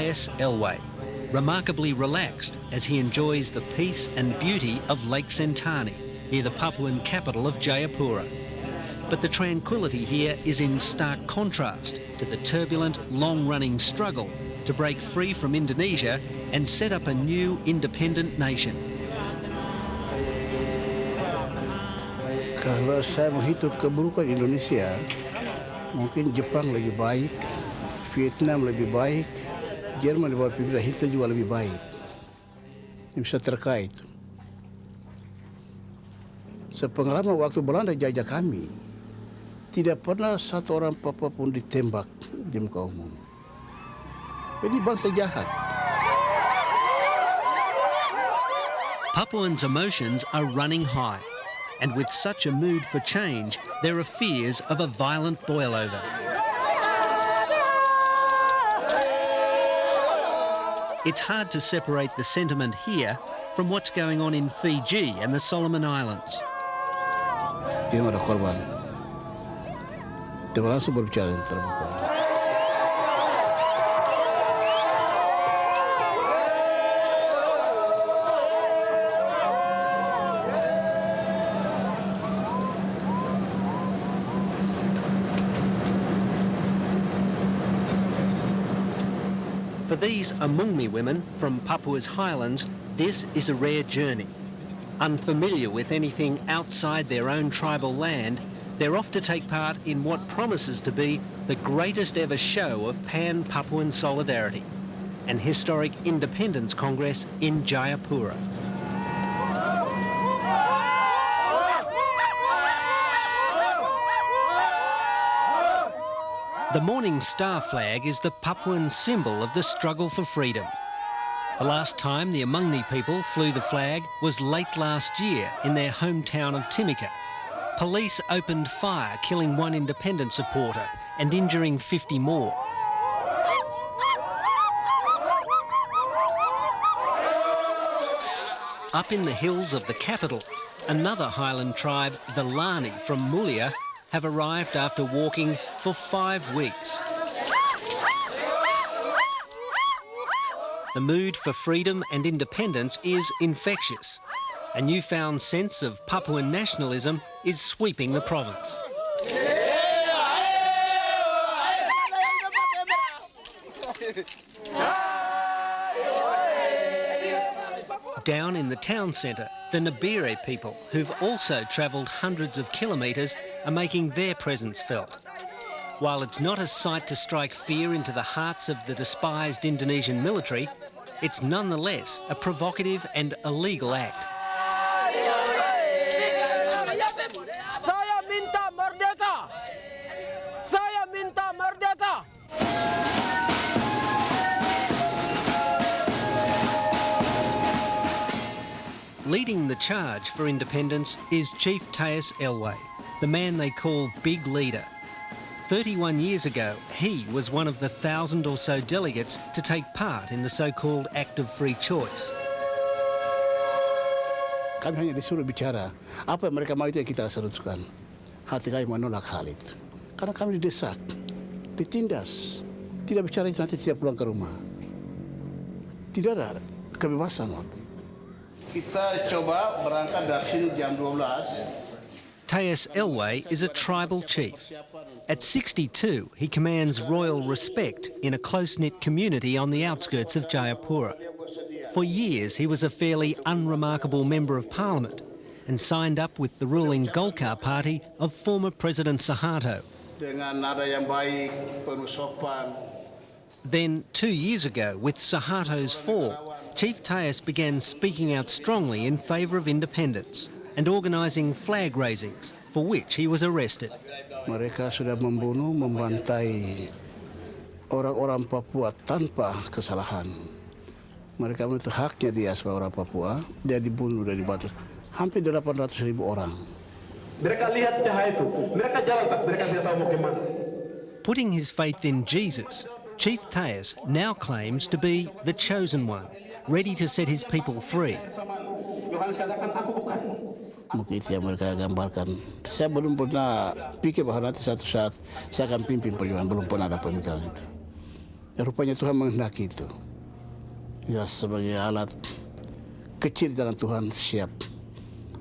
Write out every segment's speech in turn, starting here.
Tejas Eluay, remarkably relaxed as he enjoys the peace and beauty of Lake Sentani, near the Papuan capital of Jayapura. But the tranquility here is in stark contrast to the turbulent, long-running struggle to break free from Indonesia and set up a new independent nation. Kalau saya menghitung keburukan Indonesia, mungkin Jepang lebih baik, Vietnam lebih baik, Jerman di bawah pimpinan Hitler juga lebih baik. Ini bisa terkait. Sepengalaman waktu Belanda jajah kami, tidak pernah satu orang Papua pun ditembak di muka umum. Ini bangsa jahat. Papuans' emotions are running high, and with such a mood for change, there are fears of a violent boil-over. It's hard to separate the sentiment here from what's going on in Fiji and the Solomon Islands. Tidak ada korban. Kita langsung berbicara yang terbuka. For these Amungmi women from Papua's highlands, this is a rare journey. Unfamiliar with anything outside their own tribal land, they're off to take part in what promises to be the greatest ever show of pan-Papuan solidarity, an historic independence congress in Jayapura. The Morning Star flag is the Papuan symbol of the struggle for freedom. The last time the Amungni people flew the flag was late last year in their hometown of Timika. Police opened fire, killing one independent supporter and injuring 50 more. Up in the hills of the capital, another highland tribe, the Lani from Mulia, have arrived after walking for 5 weeks. The mood for freedom and independence is infectious. A newfound sense of Papuan nationalism is sweeping the province. Down in the town centre, the Nabire people, who've also travelled hundreds of kilometres, are making their presence felt. While it's not a sight to strike fear into the hearts of the despised Indonesian military, it's nonetheless a provocative and illegal act. Saya minta merdeka! Saya minta merdeka! Leading the charge for independence is Chief Tejas Eluay, the man they call Big Leader. 31 years ago, he was one of the 1,000 or so delegates to take part in the so-called Act of Free Choice. Kami hanya disuruh bicara. Apa yang mereka mau itu yang kita serukan. Hati kami menolak hal itu. Karena kami didesak, ditindas. Tidak bicara itu nanti tidak pulang ke rumah. Tidak ada kebebasan waktu itu. Kita coba berangkat dari sini jam 12. Tejas Eluay is a tribal chief. At 62, he commands royal respect in a close-knit community on the outskirts of Jayapura. For years, he was a fairly unremarkable member of parliament and signed up with the ruling Golkar party of former President Suharto. Dengan nada yang baik, penuh sopan. Then, 2 years ago, with Suharto's fall, Chief Tejas began speaking out strongly in favour of independence and organising flag raisings, for which he was arrested. Mereka sudah membunuh, membantai orang-orang Papua tanpa kesalahan. Mereka menuntut haknya dia sebagai orang Papua, dia dibunuh dan dibatas hampir 800.000 orang. Mereka lihat cahaya itu, mereka jalan tak, mereka tidak tahu mau kemana. Putting his faith in Jesus, Chief Tejas now claims to be the chosen one, ready to set his people free. Yohanes katakan, aku bukan. Mungkin itu yang mereka gambarkan. Saya belum pernah pikir bahwa nanti satu saat saya akan pimpin perjuangan. Belum pernah ada pemikiran itu. Rupanya Tuhan menghendaki itu. Ya, sebagai alat kecil di tangan Tuhan siap.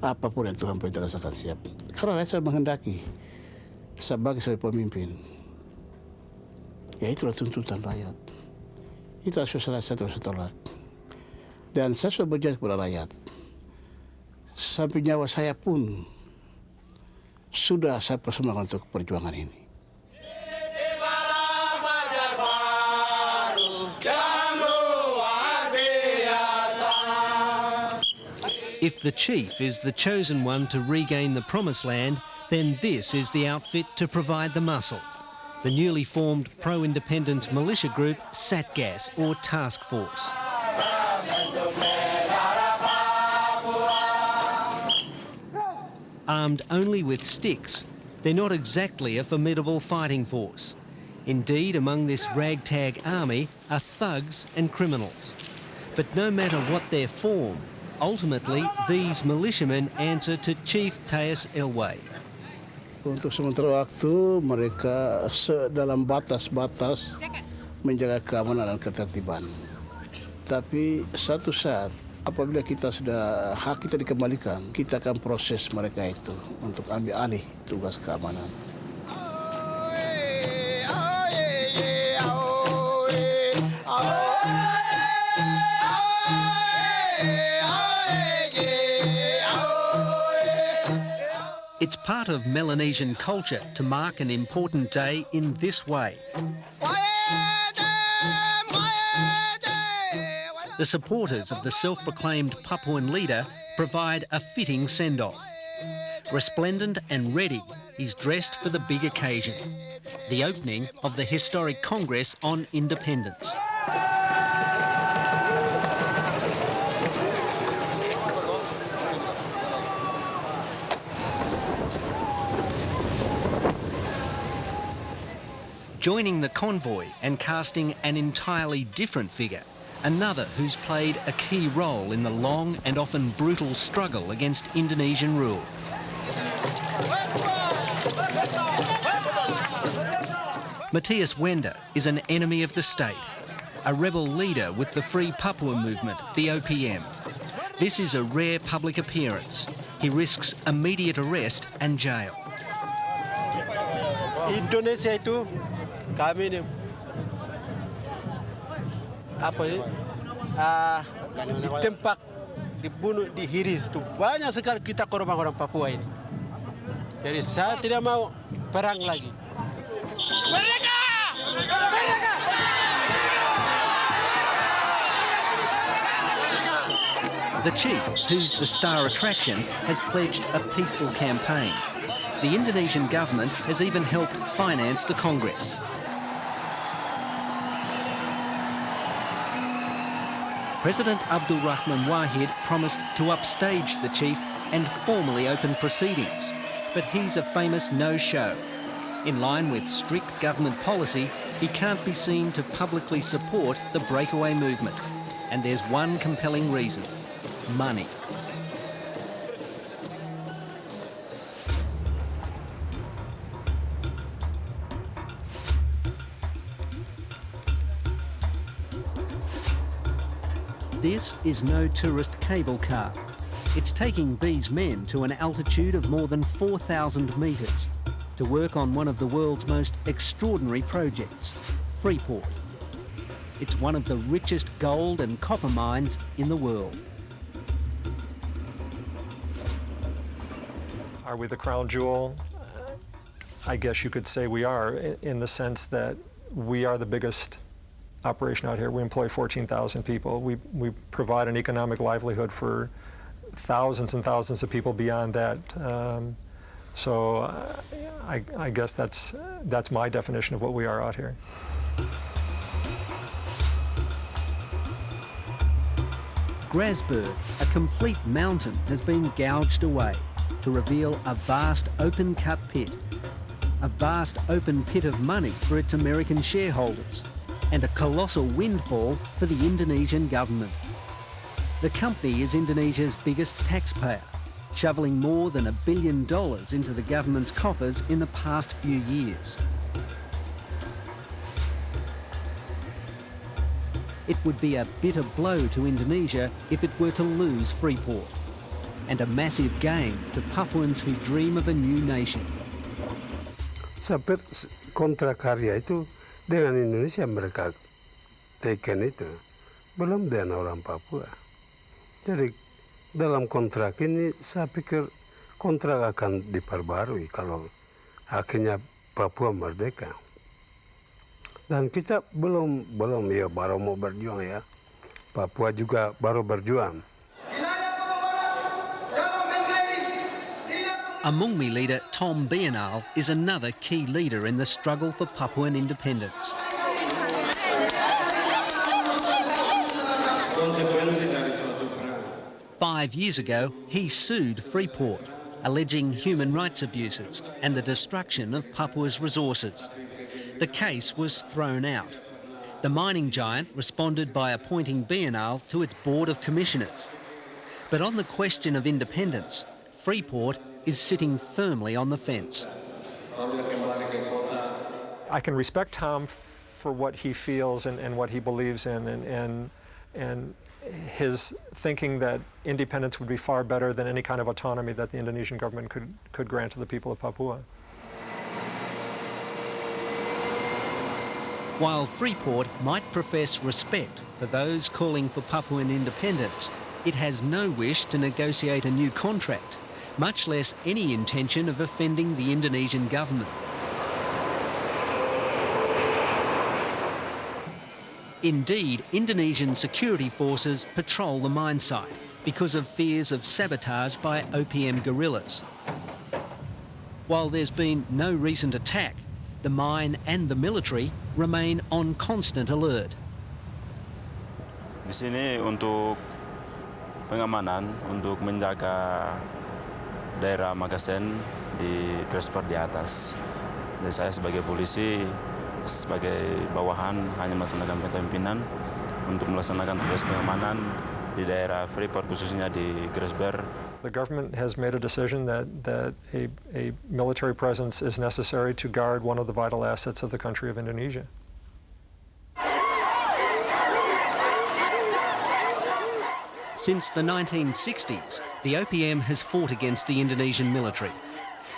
Apapun yang Tuhan perintahkan akan siap. Karena saya menghendaki sebagai pemimpin. Ya, itulah tuntutan rakyat. Itu asal saya terus tolak. Dan saya sudah berjanji kepada rakyat. Sampai nyawa saya pun sudah saya persembahkan untuk perjuangan ini. If the chief is the chosen one to regain the promised land, then this is the outfit to provide the muscle. The newly formed pro-independence militia group, SATGAS, or Task Force. Armed only with sticks, they're not exactly a formidable fighting force. Indeed, among this ragtag army are thugs and criminals. But no matter what their form, ultimately, these militiamen answer to Chief Teus Eluay. Untuk sementara waktu, mereka dalam batas-batas menjaga keamanan dan ketertiban. Tapi satu saat, apabila hak kita dikembalikan, kita akan proses mereka itu untuk ambil alih tugas keamanan. It's part of Melanesian culture to mark an important day in this way. The supporters of the self-proclaimed Papuan leader provide a fitting send-off. Resplendent and ready, he's dressed for the big occasion, the opening of the historic Kongres on Independence. Joining the convoy and casting an entirely different figure, another who's played a key role in the long and often brutal struggle against Indonesian rule. Matthias Wender is an enemy of the state, a rebel leader with the Free Papua movement, the OPM. This is a rare public appearance. He risks immediate arrest and jail. Indonesia itu kami ini ditembak, dibunuh, dihiris itu banyak sekali kita korban orang Papua ini. Jadi saya tidak mau perang lagi. Merdeka! Merdeka! The chief, who's the star attraction, has pledged a peaceful campaign. The Indonesian government has even helped finance the Kongres. President Abdul Rahman Wahid promised to upstage the chief and formally open proceedings, but he's a famous no-show. In line with strict government policy, he can't be seen to publicly support the breakaway movement. And there's one compelling reason: money. This is no tourist cable car. It's taking these men to an altitude of more than 4,000 metres to work on one of the world's most extraordinary projects, Freeport. It's one of the richest gold and copper mines in the world. Are we the crown jewel? I guess you could say we are, in the sense that we are the biggest operation out here. We employ 14,000 people. We provide an economic livelihood for thousands and thousands of people beyond that. So I guess that's my definition of what we are out here. Grasberg, a complete mountain, has been gouged away to reveal a vast open-cut pit. A vast open pit of money for its American shareholders, and a colossal windfall for the Indonesian government. The company is Indonesia's biggest taxpayer, shoveling more than $1 billion into the government's coffers in the past few years. it would be a bitter blow to Indonesia if it were to lose Freeport, and a massive gain to Papuans who dream of a new nation. Sampai kontrak karya itu dengan Indonesia mereka teken itu belum dengan orang Papua. Jadi dalam kontrak ini saya pikir kontrak akan diperbarui kalau akhirnya Papua merdeka. Dan kita belum ya baru mau berjuang ya. Papua juga baru berjuang. Amungme leader Tom Beanal is another key leader in the struggle for Papuan independence. Five years ago, he sued Freeport, alleging human rights abuses and the destruction of Papua's resources. The case was thrown out. The mining giant responded by appointing Beanal to its board of commissioners. But on the question of independence, Freeport is sitting firmly on the fence. I can respect Tom for what he feels and what he believes in, and his thinking that independence would be far better than any kind of autonomy that the Indonesian government could grant to the people of Papua. While Freeport might profess respect for those calling for Papuan independence, it has no wish to negotiate a new contract, much less any intention of offending the Indonesian government. Indeed, Indonesian security forces patrol the mine site because of fears of sabotage by OPM guerrillas. While there's been no recent attack, the mine and the military remain on constant alert. Di sini untuk pengamanan, untuk menjaga daerah Magasen di transport di atas. Jadi saya sebagai polisi, sebagai bawahan hanya melaksanakan pimpinan untuk melaksanakan tugas pengamanan di daerah Freeport, khususnya di Gresber. The government has made a decision that a military presence is necessary to guard one of the vital assets of the country of Indonesia. Since the 1960s, the OPM has fought against the Indonesian military.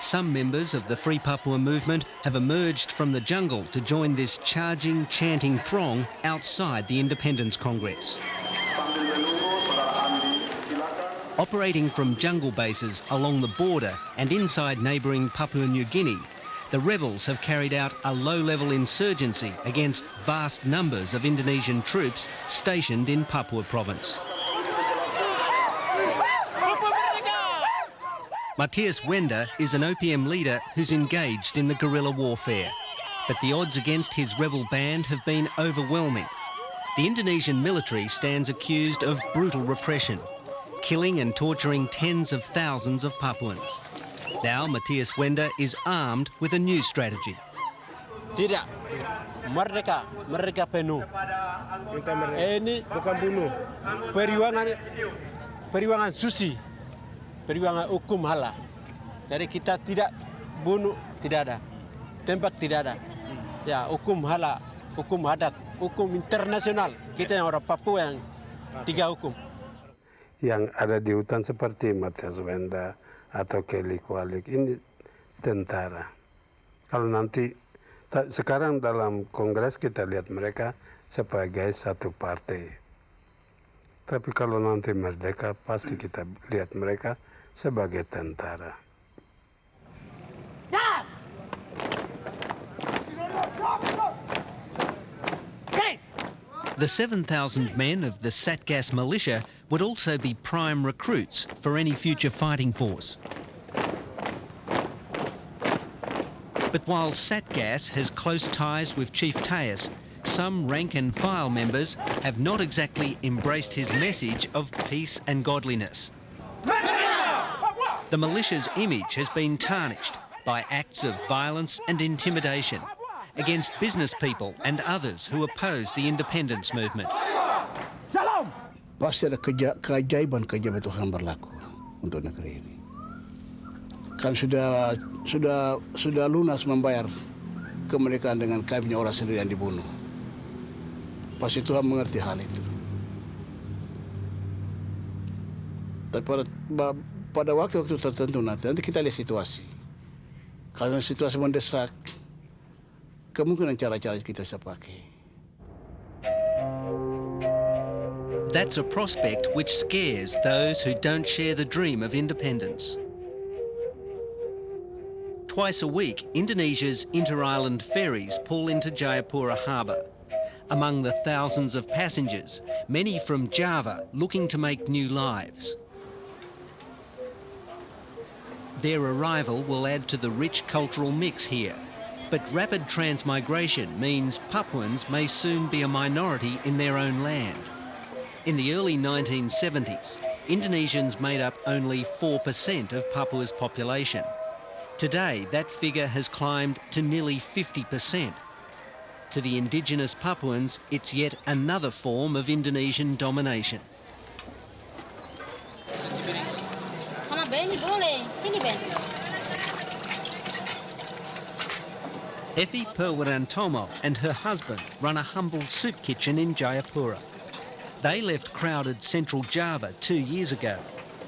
Some members of the Free Papua movement have emerged from the jungle to join this charging, chanting throng outside the Independence Congress. Operating from jungle bases along the border and inside neighbouring Papua New Guinea, the rebels have carried out a low-level insurgency against vast numbers of Indonesian troops stationed in Papua province. Matthias Wender is an OPM leader who's engaged in the guerrilla warfare, but the odds against his rebel band have been overwhelming. The Indonesian military stands accused of brutal repression, killing and torturing tens of thousands of Papuans. Now Matthias Wender is armed with a new strategy. Tidak, merdeka, merdeka penuh. Ini bukan bunuh, periwangan suci, periwangan hukum halal. Jadi kita tidak bunuh, tidak ada, tembak tidak ada. Ya, hukum halal, hukum adat, hukum internasional. Kita yang orang Papua yang tiga hukum. Yang ada di hutan seperti Matthias Wender atau Kelly Kualik ini tentara. Kalau nanti sekarang dalam Kongres kita lihat mereka sebagai satu partai. Tapi kalau nanti merdeka pasti kita lihat mereka sebagai tentara. The 7,000 men of the Satgas militia would also be prime recruits for any future fighting force. But while Satgas has close ties with Chief Teus, some rank and file members have not exactly embraced his message of peace and godliness. The militia's image has been tarnished by acts of violence and intimidation against business people and others who oppose the independence movement. Pasti ada keajaiban Tuhan berlaku untuk negeri ini. Kan sudah lunas membayar kemerdekaan dengan kami orang sendiri yang dibunuh. Pasti Tuhan mengerti hal itu. Tapi pada waktu-waktu tertentu nanti kita lihat situasi. Kalau situasi mendesak, kemungkinan cara-cara kita bisa pakai. That's a prospect which scares those who don't share the dream of independence. Twice a week, Indonesia's inter-island ferries pull into Jayapura harbour. Among the thousands of passengers, many from Java looking to make new lives. Their arrival will add to the rich cultural mix here. But rapid transmigration means Papuans may soon be a minority in their own land. In the early 1970s, Indonesians made up only 4% of Papua's population. Today, that figure has climbed to nearly 50%. To the indigenous Papuans, it's yet another form of Indonesian domination. Sama Benny boleh, sini Ben. Effie Purwarantomo and her husband run a humble soup kitchen in Jayapura. They left crowded central Java 2 years ago,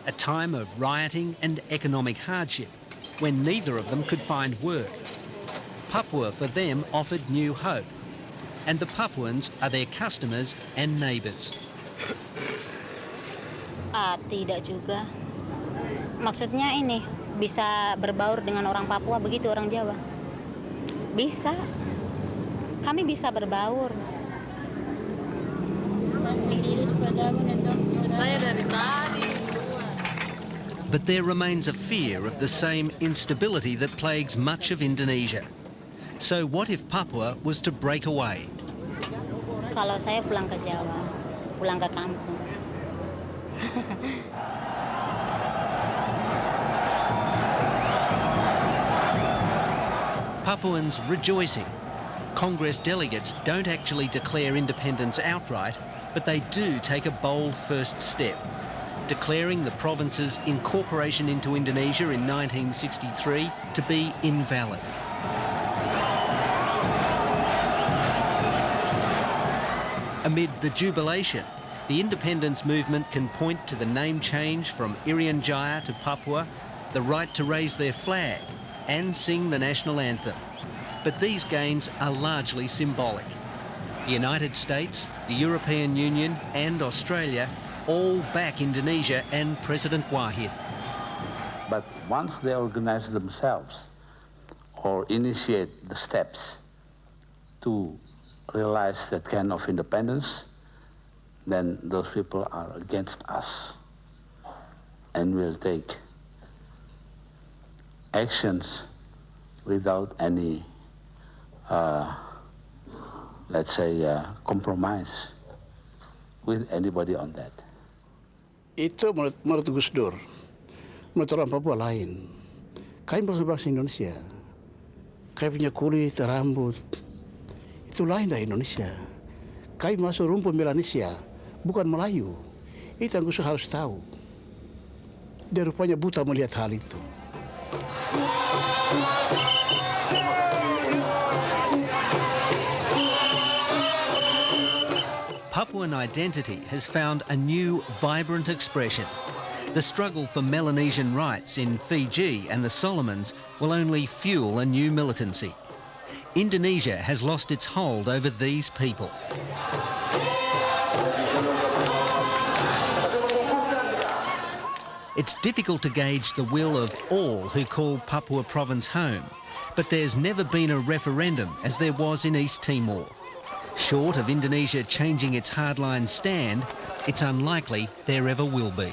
a time of rioting and economic hardship, when neither of them could find work. Papua for them offered new hope, and the Papuans are their customers and neighbours. Tidak juga. Maksudnya ini, bisa berbaur dengan orang Papua, begitu orang Jawa. Bisa. Kami bisa berbaur. Bisa. Saya dari tadi. But there remains a fear of the same instability that plagues much of Indonesia. So what if Papua was to break away? Kalau saya pulang ke Jawa, pulang ke kampung. Papuans rejoicing. Kongres delegates don't actually declare independence outright, but they do take a bold first step, declaring the province's incorporation into Indonesia in 1963 to be invalid. Amid the jubilation, the independence movement can point to the name change from Irian Jaya to Papua, the right to raise their flag and sing the national anthem. But these gains are largely symbolic. The United States, the European Union and Australia all back Indonesia and President Wahid. But once they organize themselves or initiate the steps to realize that kind of independence, then those people are against us and will take actions without any, let's say, compromise with anybody on that. Itu menurut Gus Dur, menurut orang Papua lain. Kami bangsa Indonesia, kami punya kulit, rambut, itu lain dari Indonesia. Kami masuk rumpun Melanesia, bukan Melayu. Itu yang Gus harus tahu. Dia rupanya buta melihat hal itu. Papuan identity has found a new, vibrant expression. The struggle for Melanesian rights in Fiji and the Solomons will only fuel a new militancy. Indonesia has lost its hold over these people. It's difficult to gauge the will of all who call Papua province home, but there's never been a referendum as there was in East Timor. Short of Indonesia changing its hardline stand, it's unlikely there ever will be.